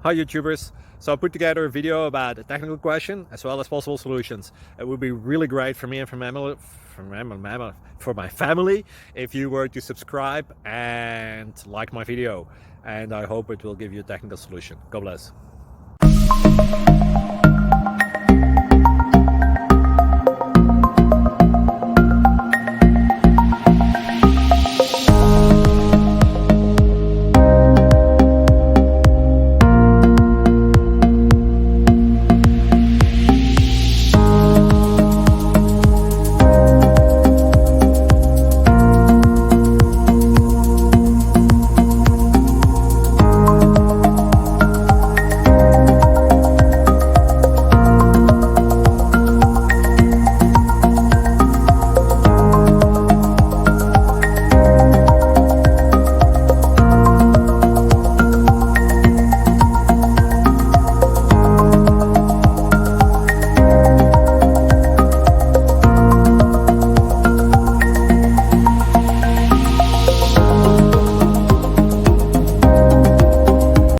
Hi YouTubers! So I put together a video about a technical question as well as possible solutions. It would be really great for me and for my family if you were to subscribe and like my video, and I hope it will give you a technical solution. God bless.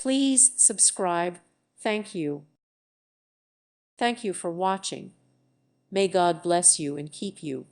Please subscribe. Thank you. Thank you for watching. May God bless you and keep you.